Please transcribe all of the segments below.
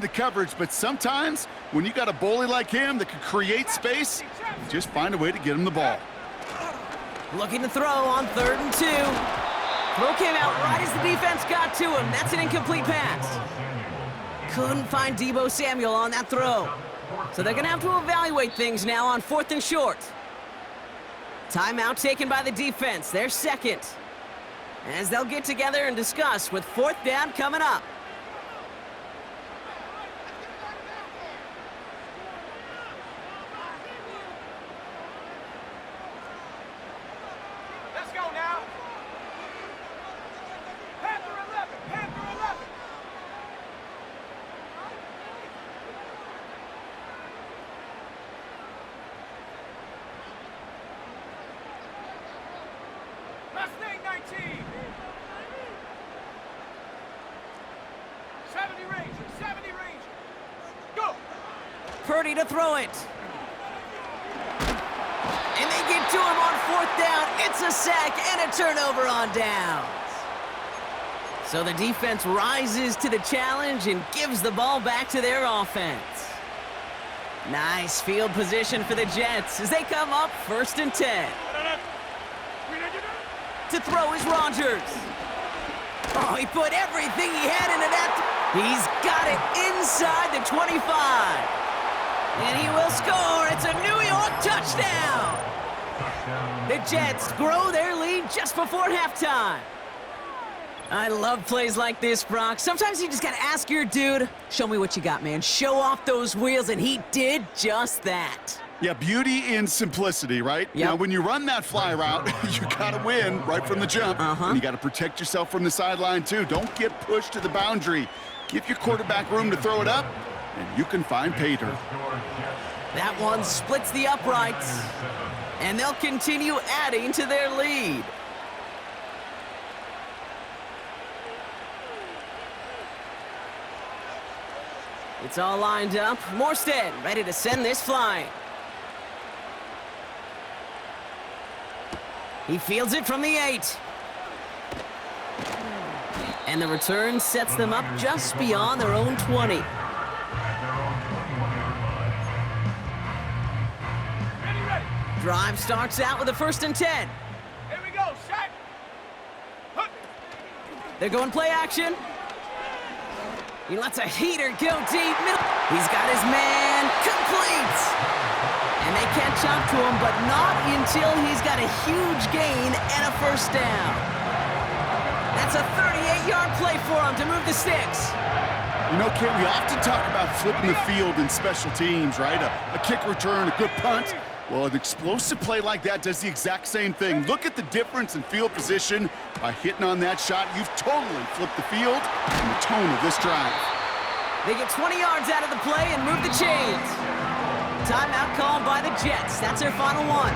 the coverage, but sometimes when you got a bully like him that can create space, just find a way to get him the ball. Looking to throw on 3rd and 2. Throw came out right as the defense got to him. That's an incomplete pass. Couldn't find Deebo Samuel on that throw. So they're going to have to evaluate things now on 4th and short. Timeout taken by the defense, their second. As they'll get together and discuss with 4th down coming up. Let's go now. Panther 11, Panther 11. Mustang 19. 70 Ranger, 70 Ranger. Go. Purdy to throw it. And they get to him on 4th down. It's a sack and a turnover on downs. So the defense rises to the challenge and gives the ball back to their offense. Nice field position for the Jets as they come up 1st and 10. To throw is Rodgers. Oh, he put everything he had into that. He's got it inside the 25. And he will score. It's a New York touchdown. The Jets grow their lead just before halftime. I love plays like this, Brock. Sometimes you just got to ask your dude, show me what you got, man. Show off those wheels, and he did just that. Yeah, beauty in simplicity, right? Yep. Now, when you run that fly route, you got to win right from the jump. And you got to protect yourself from the sideline, too. Don't get pushed to the boundary. Give your quarterback room to throw it up, and you can find pay dirt. That one splits the uprights, and they'll continue adding to their lead. It's all lined up. Morstead ready to send this flying. He fields it from the 8. And the return sets them up just beyond their own 20. Ready, ready. Drive starts out with a 1st and 10. Here we go, set. Hook. They're going play action. He lets a heater go deep. He's got his man complete. And they catch up to him, but not until he's got a huge gain and a 1st down. That's a 38-yard play for him to move the sticks. You know, Kate, we often talk about flipping the field in special teams, right? A kick return, a good punt. Well, an explosive play like that does the exact same thing. Look at the difference in field position. By hitting on that shot, you've totally flipped the field and the tone of this drive. They get 20 yards out of the play and move the chains. Timeout called by the Jets. That's their final one.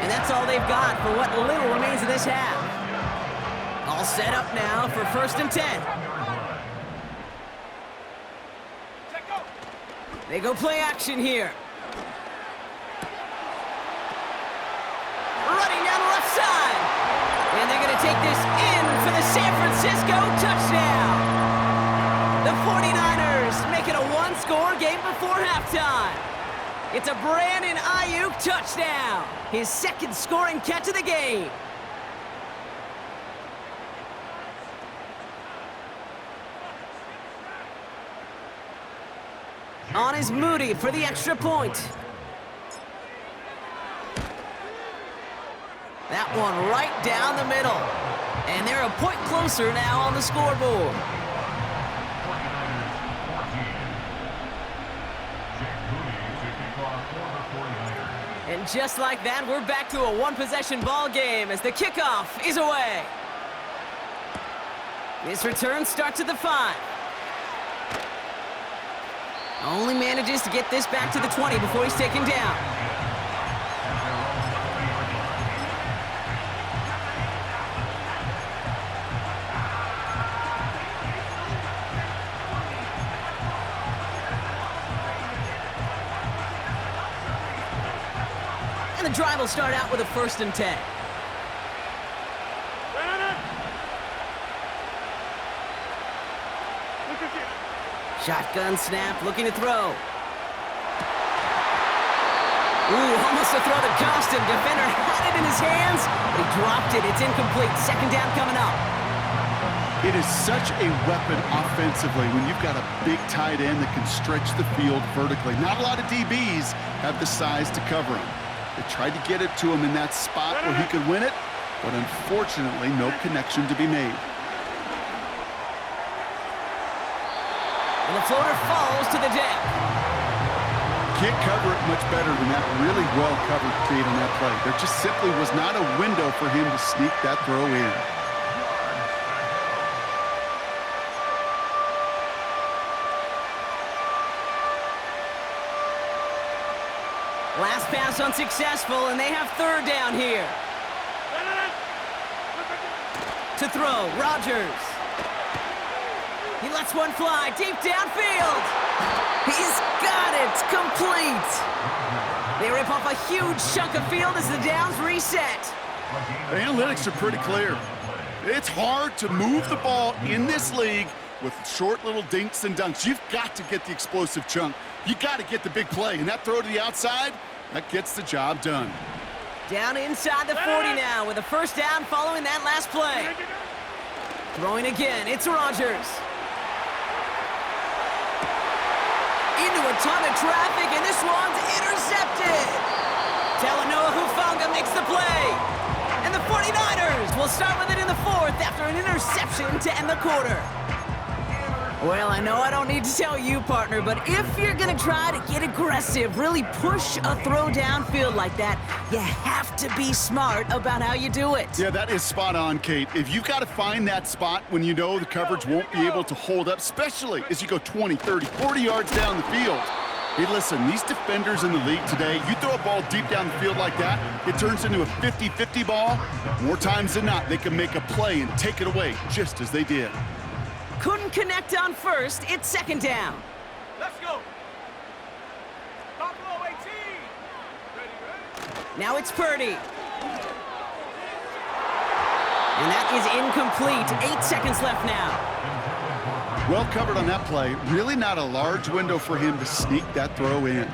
And that's all they've got for what little remains of this half. All set up now for 1st and 10. Check go. They go play action here. Running down the left side. And they're going to take this in for the San Francisco touchdown. The 49ers make it a one-score game before halftime. It's a Brandon Ayuk touchdown. His 2nd scoring catch of the game. On is Moody for the extra point. That one right down the middle. And they're a point closer now on the scoreboard. And just like that, we're back to a one-possession ball game as the kickoff is away. This return starts at the 5. Only manages to get this back to the 20 before he's taken down. And the drive will start out with a 1st and 10. Shotgun snap, looking to throw. Ooh, almost a throw that cost him. Defender had it in his hands, but he dropped it. It's incomplete. Second down coming up. It is such a weapon offensively when you've got a big tight end that can stretch the field vertically. Not a lot of DBs have the size to cover him. They tried to get it to him in that spot where he could win it, but unfortunately, no connection to be made. And the floater falls to the deck. Can't cover it much better than that really well-covered feed on that play. There just simply was not a window for him to sneak that throw in. Last pass unsuccessful, and they have third down here. To throw, Rodgers. He lets one fly deep downfield. He's got it, complete. They rip off a huge chunk of field as the downs reset. The analytics are pretty clear. It's hard to move the ball in this league with short little dinks and dunks. You've got to get the explosive chunk. You got to get the big play, and that throw to the outside, that gets the job done. Down inside the 40 now with a first down following that last play. Throwing again, it's Rodgers. Into a ton of traffic, and this one's intercepted. Talanoa Hufanga makes the play. And the 49ers will start with it in the fourth after an interception to end the quarter. Well, I know I don't need to tell you, partner, but if you're going to try to get aggressive, really push a throw downfield like that, you have to be smart about how you do it. Yeah, that is spot on, Kate. If you've got to find that spot when you know the coverage won't be able to hold up, especially as you go 20, 30, 40 yards down the field. Hey, listen, these defenders in the league today, you throw a ball deep down the field like that, it turns into a 50-50 ball. More times than not, they can make a play and take it away, just as they did. Couldn't connect on first. It's second down. Let's go. Buffalo 18. Ready. Now it's Purdy. And that is incomplete. 8 seconds left now. Well covered on that play. Really not a large window for him to sneak that throw in.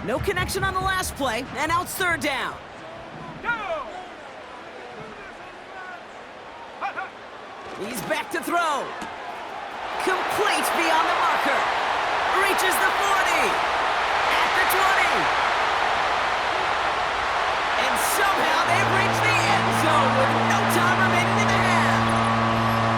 No connection on the last play, and now it's third down. Go. He's back to throw. Complete beyond the marker. Reaches the 40. At the 20. And somehow they've reached the end zone with no time remaining in the half.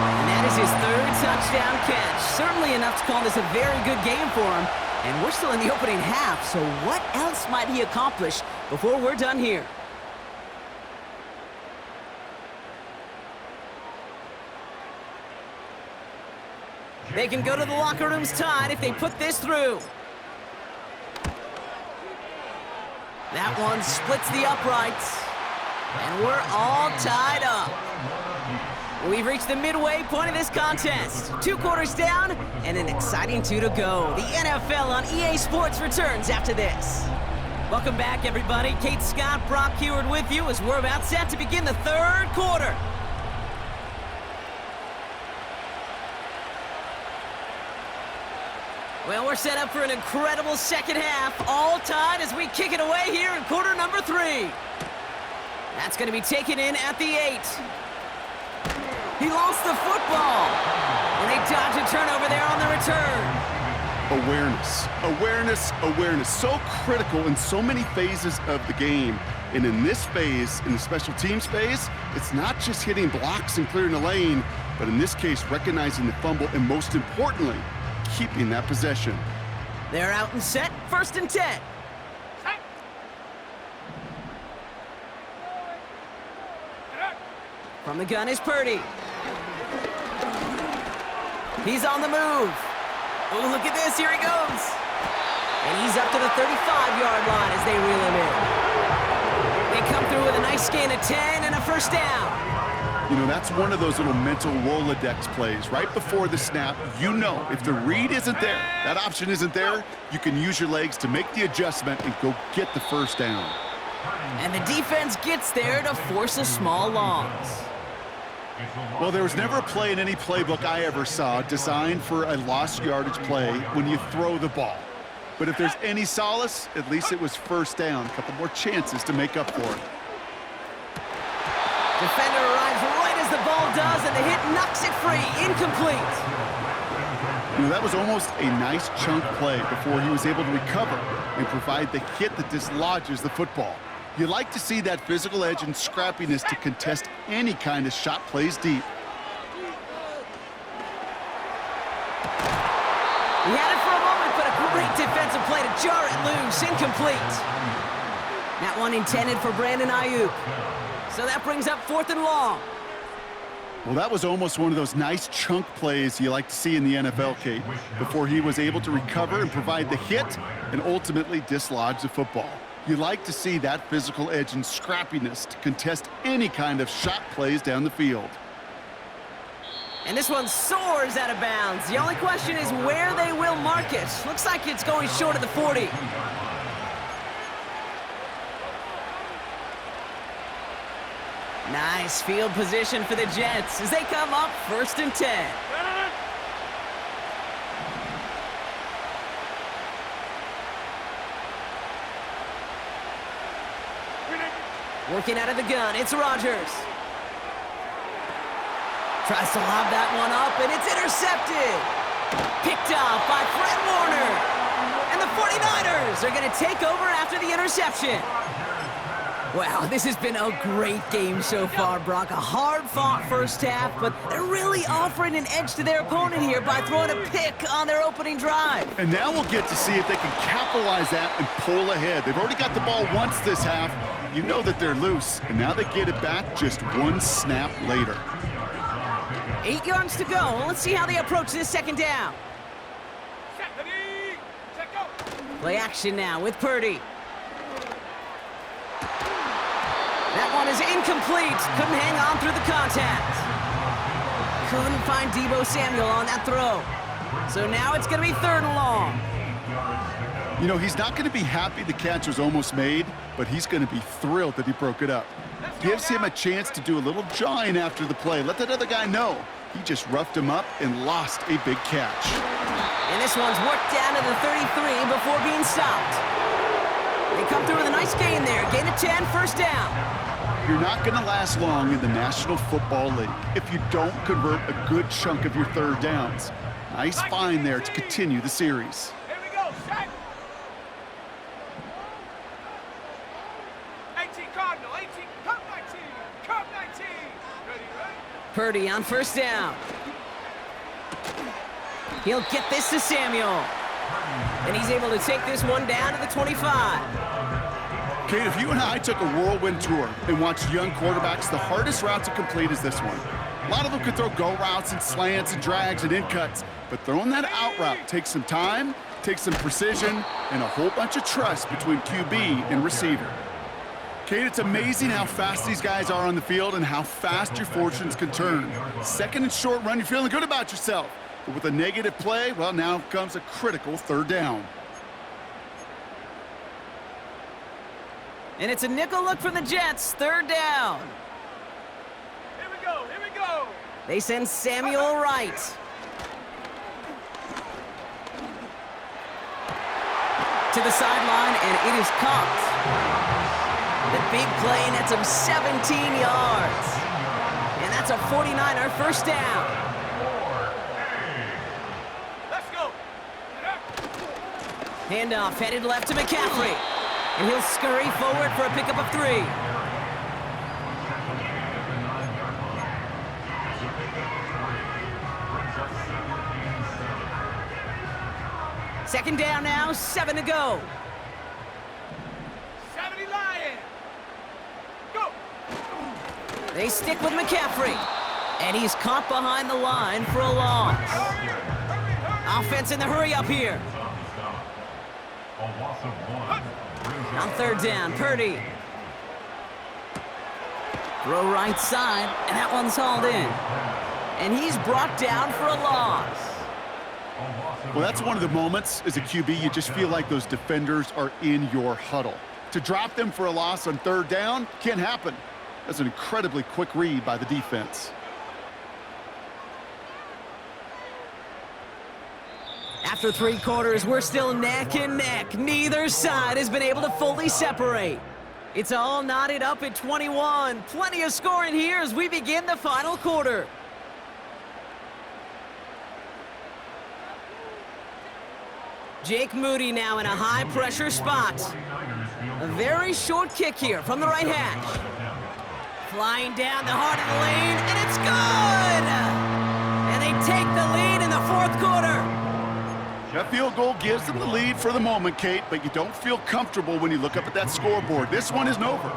And that is his third touchdown catch. Certainly enough to call this a very good game for him. And we're still in the opening half, so what else might he accomplish before we're done here? They can go to the locker rooms tied if they put this through. That one splits the uprights. And we're all tied up. We've reached the midway point of this contest. 2 quarters down and an exciting 2 to go. The NFL on EA Sports returns after this. Welcome back, everybody. Kate Scott, Brock Heward with you as we're about set to begin the third quarter. Well, we're set up for an incredible second half. All tied as we kick it away here in quarter number 3. That's going to be taken in at the 8. He lost the football. And they dodge a turnover there on the return. Awareness, awareness, awareness. So critical in so many phases of the game. And in this phase, in the special teams phase, it's not just hitting blocks and clearing the lane, but in this case, recognizing the fumble and most importantly, keeping that possession. They're out and set, 1st and 10. From the gun is Purdy. He's on the move. Oh, look at this. Here he goes. And he's up to the 35-yard line as they reel him in. They come through with a nice gain of 10 and a first down. You know, that's one of those little mental Rolodex plays. Right before the snap, you know if the read isn't there, that option isn't there, you can use your legs to make the adjustment and go get the first down. And the defense gets there to force a small loss. Well, there was never a play in any playbook I ever saw designed for a lost yardage play when you throw the ball. But if there's any solace, at least it was first down. A couple more chances to make up for it. Defender arrives right as the ball does, and the hit knocks it free. Incomplete. You know, that was almost a nice chunk play before he was able to recover and provide the hit that dislodges the football. You like to see that physical edge and scrappiness to contest any kind of shot plays deep. He had it for a moment, but a great defensive play to jar it loose. Incomplete. That one intended for Brandon Ayuk. So that brings up 4th and long. Well, that was almost one of those nice chunk plays you like to see in the NFL, Kate, before he was able to recover and provide the hit and ultimately dislodge the football. You like to see that physical edge and scrappiness to contest any kind of shot plays down the field. And this one soars out of bounds. The only question is where they will mark it. Looks like it's going short of the 40. Nice field position for the Jets as they come up 1st and 10. Working out of the gun, it's Rodgers. Tries to lob that one up, and it's intercepted. Picked off by Fred Warner. And the 49ers are going to take over after the interception. Wow, this has been a great game so far, Brock. A hard-fought first half, but they're really offering an edge to their opponent here by throwing a pick on their opening drive. And now we'll get to see if they can capitalize that and pull ahead. They've already got the ball once this half. You know that they're loose, and now they get it back just one snap later. 8 yards to go. Let's see how they approach this 2nd down. Play action now with Purdy. That one is incomplete. Couldn't hang on through the contact. Couldn't find Deebo Samuel on that throw. So now it's going to be 3rd and long. You know, he's not going to be happy the catch was almost made, but he's going to be thrilled that he broke it up. Gives him a chance to do a little jawing after the play. Let that other guy know. He just roughed him up and lost a big catch. And this one's worked down to the 33 before being stopped. They come through with a nice gain there. Gain of 10, 1st down. You're not going to last long in the National Football League if you don't convert a good chunk of your 3rd downs. Nice find there to continue the series. Here we go, set. 18 Cardinal, 18, Cup 19, Cup 19. Ready? Purdy on 1st down. He'll get this to Samuel. And he's able to take this one down to the 25. Kate, if you and I took a whirlwind tour and watched young quarterbacks, the hardest route to complete is this one. A lot of them could throw go routes and slants and drags and in cuts, but throwing that out route takes some time, takes some precision, and a whole bunch of trust between QB and receiver. Kate, it's amazing how fast these guys are on the field and how fast your fortunes can turn. 2nd and short run, you're feeling good about yourself. But with a negative play, well, now comes a critical 3rd down. And it's a nickel look from the Jets. 3rd down. Here we go, here we go. They send Samuel right. To the sideline, and it is caught. The big play nets him 17 yards. And that's a 49er 1st down. Let's go. Handoff headed left to McCaffrey. And he'll scurry forward for a pickup of 3. Second down now, 7 to go. 70 Lions. Go. They stick with McCaffrey. And he's caught behind the line for a loss. Hurry, hurry. Offense in the hurry up here. On 3rd down, Purdy. Throw right side, and that one's hauled in. And he's brought down for a loss. Well, that's one of the moments as a QB, you just feel like those defenders are in your huddle. To drop them for a loss on third down can't happen. That's an incredibly quick read by the defense. After 3 quarters, we're still neck and neck. Neither side has been able to fully separate. It's all knotted up at 21. Plenty of scoring here as we begin the final quarter. Jake Moody now in a high-pressure spot. A very short kick here from the right hash. Flying down the heart of the lane, and it's good! And they take the lead in the 4th quarter. That field goal gives them the lead for the moment, Kate, but you don't feel comfortable when you look up at that scoreboard. This one isn't over,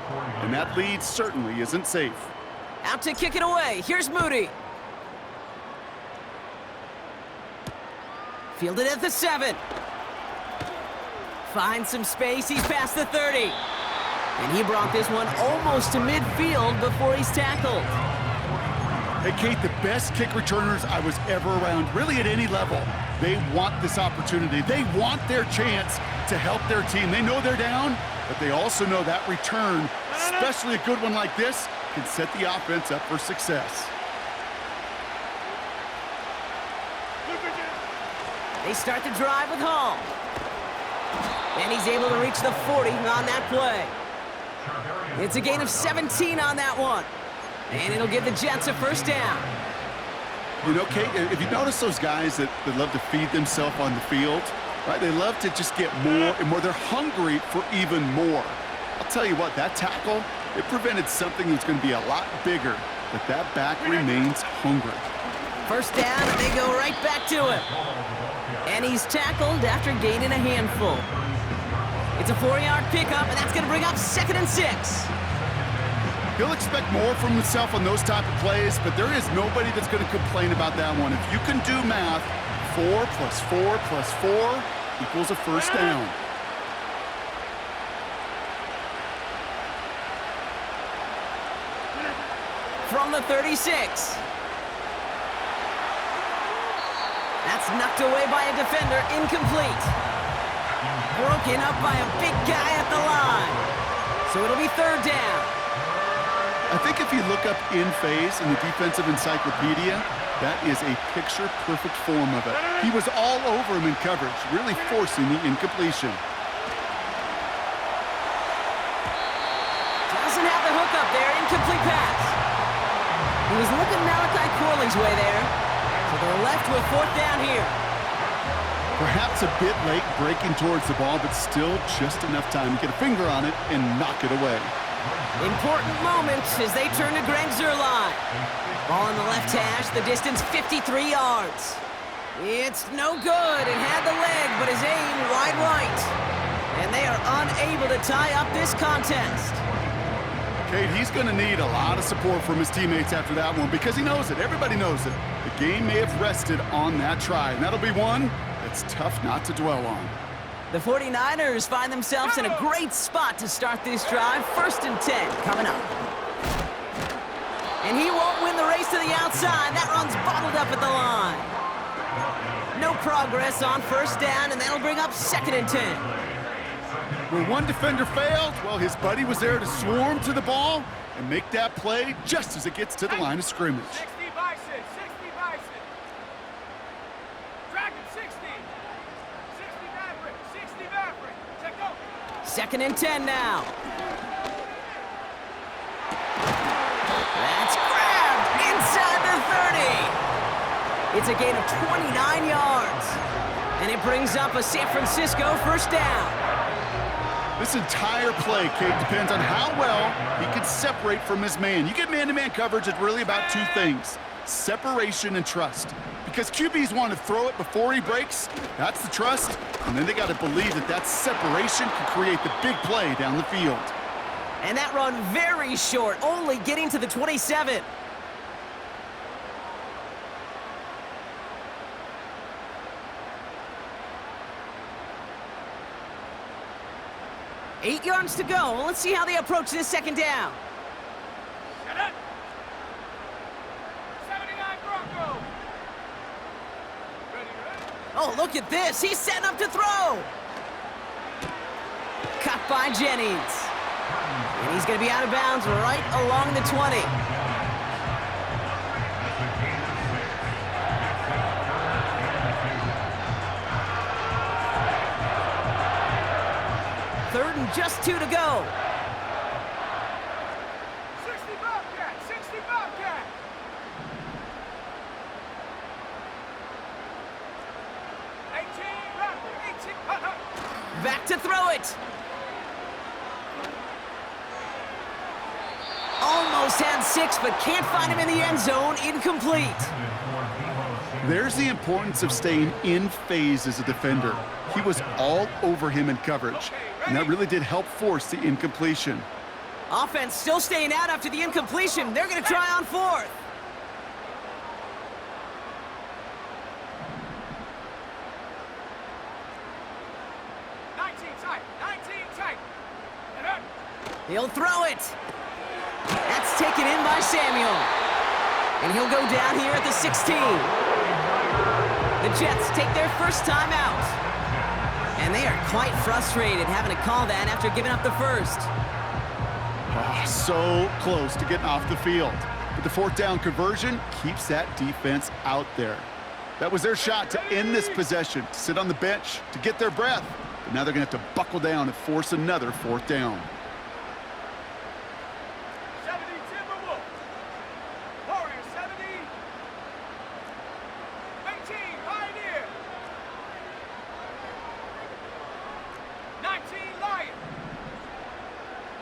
and that lead certainly isn't safe. Out to kick it away. Here's Moody. Fielded at the 7. Finds some space. He's past the 30. And he brought this one almost to midfield before he's tackled. Hey, Kate, the best kick returners I was ever around, really at any level, they want this opportunity. They want their chance to help their team. They know they're down, but they also know that return, especially a good one like this, can set the offense up for success. They start the drive with Hall. And he's able to reach the 40 on that play. It's a gain of 17 on that one. And it'll give the Jets a first down. You know, Kate, if you notice those guys that love to feed themselves on the field, right? They love to just get more and more. They're hungry for even more. I'll tell you what, that tackle, it prevented something that's going to be a lot bigger, but that back remains hungry. First down, and they go right back to him. And he's tackled after gaining a handful. It's a 4-yard pickup, and that's going to bring up 2nd and 6. He'll expect more from himself on those type of plays, but there is nobody that's going to complain about that one. If you can do math, 4 plus 4 plus 4 equals a first down. From the 36. That's knocked away by a defender, incomplete. Broken up by a big guy at the line. So it'll be 3rd down. I think if you look up in phase in the defensive encyclopedia, that is a picture-perfect form of it. He was all over him in coverage, really forcing the incompletion. Doesn't have the hook up there, incomplete pass. He was looking Malachi Corley's way there. So they're left with 4th down here. Perhaps a bit late breaking towards the ball, but still just enough time to get a finger on it and knock it away. Important moment as they turn to Greg Zuerlein. Ball in the left hash, the distance 53 yards. It's no good. It had the leg, but his aim wide right. And they are unable to tie up this contest. Kate, he's going to need a lot of support from his teammates after that one because he knows it. Everybody knows it. The game may have rested on that try, and that'll be one that's tough not to dwell on. The 49ers find themselves in a great spot to start this drive. 1st and 10 coming up. And he won't win the race to the outside. That run's bottled up at the line. No progress on 1st down, and that'll bring up 2nd and 10. Where one defender failed, well, his buddy was there to swarm to the ball and make that play just as it gets to the line of scrimmage. 60 Bison, 60 Bison. Dragon, 60. 60 Maverick, 60 Maverick. Check out. 2nd and 10 now. That's grabbed inside the 30. It's a gain of 29 yards. And it brings up a San Francisco 1st down. This entire play, Kate, depends on how well he can separate from his man. You get man-to-man coverage, it's really about 2 things, separation and trust. Because QBs want to throw it before he breaks, that's the trust, and then they got to believe that that separation can create the big play down the field. And that run very short, only getting to the 27. Eight yards to go. Well, let's see how they approach this 2nd down. Shut up. 79 Bronco. Ready. Oh, look at this. He's setting up to throw. Cut by Jennings. And he's going to be out of bounds right along the 20. Third and just 2 to go. 60 Bobcat! 60 Bobcat! Back to throw it. Almost had 6, but can't find him in the end zone. Incomplete. There's the importance of staying in phase as a defender. He was all over him in coverage, and that really did help force the incompletion. Offense still staying out after the incompletion. They're going to try on 4th. He'll throw it. That's taken in by Samuel. And he'll go down here at the 16. The Jets take their first time out. And they are quite frustrated having to call that after giving up the first. Oh, so close to getting off the field. But the 4th down conversion keeps that defense out there. That was their shot to end this possession, to sit on the bench, to get their breath. But now they're going to have to buckle down and force another 4th down. 70 Timberwolves. Warriors 70. 18 Pioneer. 19 Lion.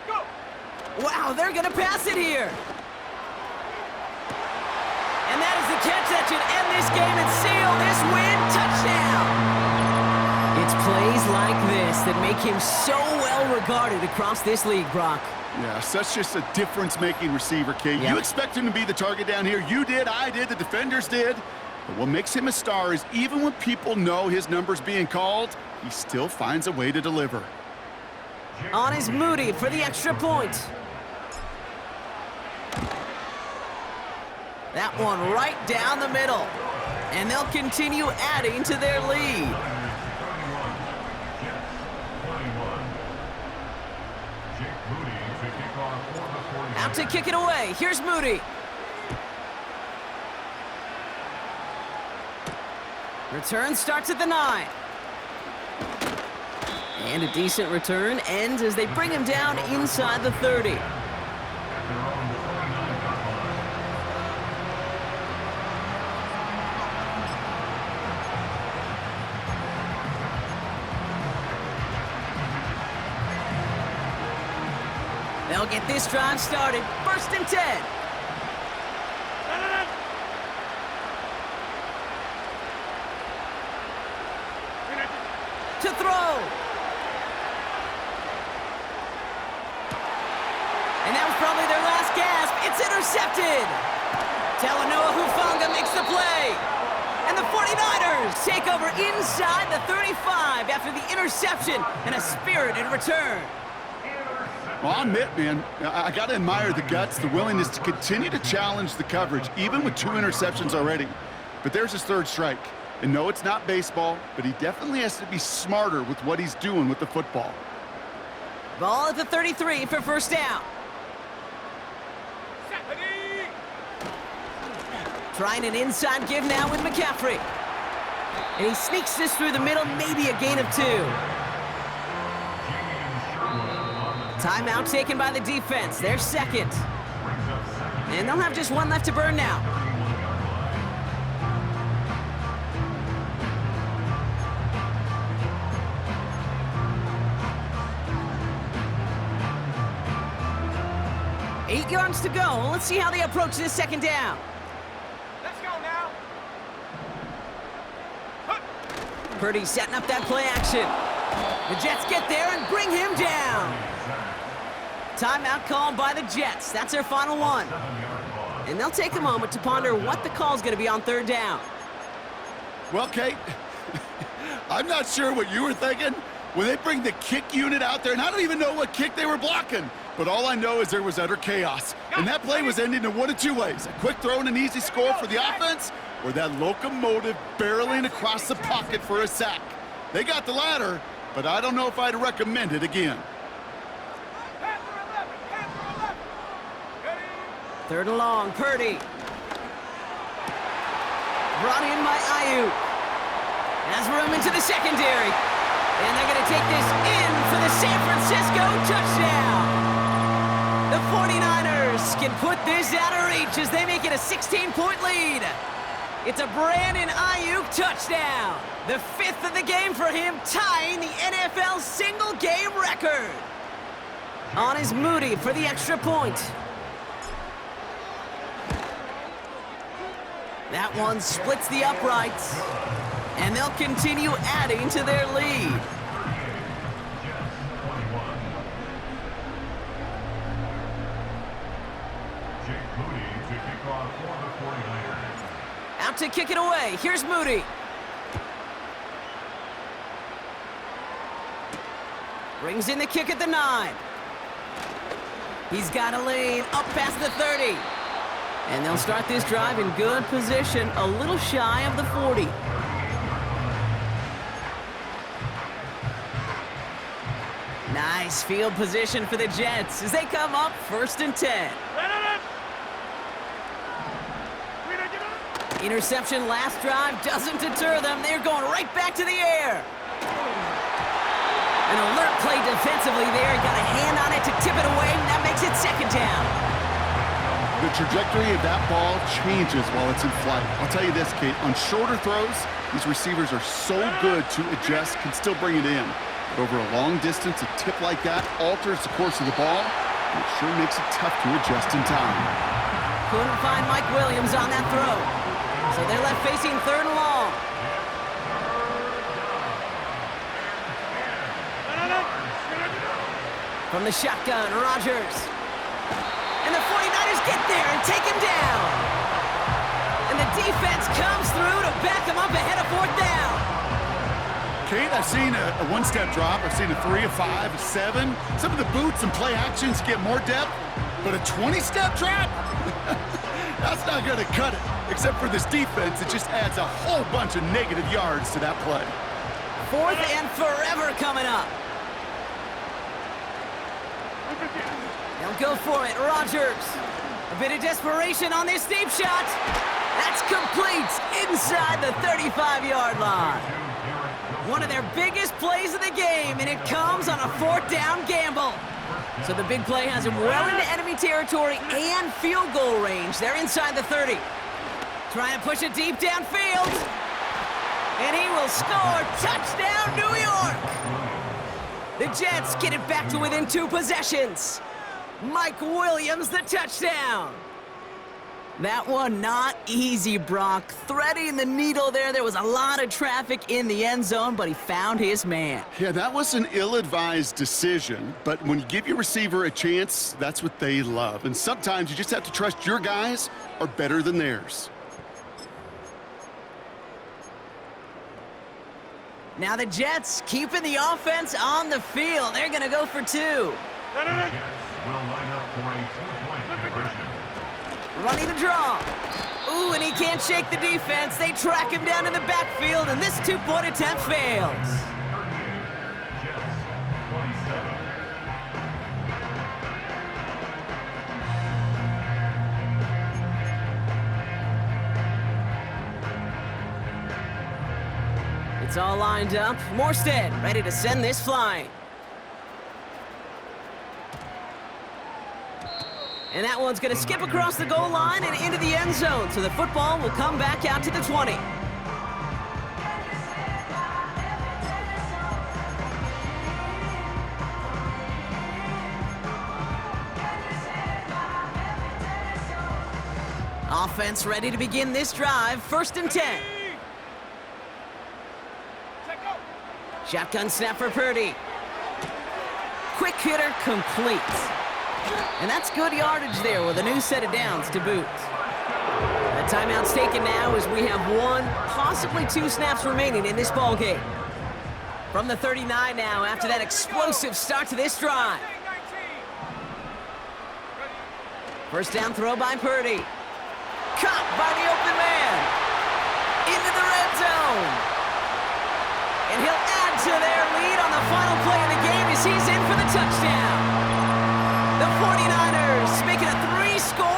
Go. Wow, they're going to pass it here. And that is the catch that should end this game and seal this win. Touchdown. It's plays like this that make him so well regarded across this league, Brock. Yeah, such just a difference-making receiver, Kate. Yep. You expect him to be the target down here. You did, I did, the defenders did. But what makes him a star is even when people know his number's being called, he still finds a way to deliver. On is Moody for the extra point. That one right down the middle. And they'll continue adding to their lead. Out to kick it away. Here's Moody. Return starts at the 9. And a decent return ends as they bring him down inside the 30. They'll get this drive started. 1st and 10. To throw. And that was probably their last gasp. It's intercepted. Talanoa Hufanga makes the play. And the 49ers take over inside the 35 after the interception and a spirited return. Well, I'll admit, man, I got to admire the guts, the willingness to continue to challenge the coverage, even with 2 interceptions already. But there's his 3rd strike. And no, it's not baseball, but he definitely has to be smarter with what he's doing with the football. Ball at the 33 for 1st down. Trying an inside give now with McCaffrey. And he sneaks this through the middle, maybe a gain of 2. Timeout taken by the defense. Their 2nd. And they'll have just 1 left to burn now. Eight yards to go. Let's see how they approach this 2nd down. Let's go now. Purdy setting up that play action. The Jets get there and bring him down. Timeout called by the Jets. That's their final one. And they'll take a moment to ponder what the call's going to be on 3rd down. Well, Kate, I'm not sure what you were thinking when they bring the kick unit out there, and I don't even know what kick they were blocking. But all I know is there was utter chaos. And that play was ending in 1 of 2 ways. A quick throw and an easy score for the offense, or that locomotive barreling across the pocket for a sack. They got the latter, but I don't know if I'd recommend it again. Third and long, Purdy. Brought in by Ayuk. Has room into the secondary. And they're going to take this in for the San Francisco touchdown. The 49ers can put this out of reach as they make it a 16-point lead. It's a Brandon Ayuk touchdown. The 5th of the game for him, tying the NFL single-game record. On is Moody for the extra point. That one splits the uprights, and they'll continue adding to their lead. Out to kick it away. Here's Moody. Brings in the kick at the 9. He's got a lane up past the 30. And they'll start this drive in good position, a little shy of the 40. Nice field position for the Jets as they come up 1st and 10. Interception last drive doesn't deter them. They're going right back to the air. An alert play defensively there. Got a hand on it to tip it away. That makes it 2nd down. The trajectory of that ball changes while it's in flight. I'll tell you this, Kate, on shorter throws, these receivers are so good to adjust, can still bring it in. But over a long distance, a tip like that alters the course of the ball, and it sure makes it tough to adjust in time. Couldn't find Mike Williams on that throw. So they're left facing 3rd and long. From the shotgun, Rodgers. And the 49ers get there and take him down. And the defense comes through to back him up ahead of 4th down. Kate, I've seen a one-step drop. I've seen a 3, a 5, a 7. Some of the boots and play actions get more depth, but a 20-step drop? That's not going to cut it. Except for this defense, it just adds a whole bunch of negative yards to that play. 4th and forever coming up. They'll go for it. Rodgers. A bit of desperation on this deep shot. That's complete inside the 35-yard line. One of their biggest plays of the game, and it comes on a 4th down gamble. So the big play has him well into enemy territory and field goal range. They're inside the 30. Trying to push it deep downfield. And he will score. Touchdown, New York! The Jets get it back to within 2 possessions. Mike Williams, the touchdown. That one not easy, Brock. Threading the needle there. There was a lot of traffic in the end zone, but he found his man. Yeah, that was an ill-advised decision, but when you give your receiver a chance, that's what they love. And sometimes you just have to trust your guys are better than theirs. Now the Jets keeping the offense on the field. They're going to go for 2. Running the draw. Ooh, and he can't shake the defense. They track him down in the backfield, and this 2-point attempt fails. It's all lined up. Morstead ready to send this flying. And that one's going to skip across the goal line and into the end zone. So the football will come back out to the 20. Offense ready to begin this drive. 1st and 10. Shotgun snap for Purdy. Quick hitter complete. And that's good yardage there with a new set of downs to boot. The timeout's taken now as we have 1, possibly 2 snaps remaining in this ball game. From the 39 now after that explosive start to this drive. 1st down throw by Purdy. Caught by the open man. Into the red zone. And he'll add to their lead on the final play of the game as he's in for the touchdown. The 49ers make it a 3-score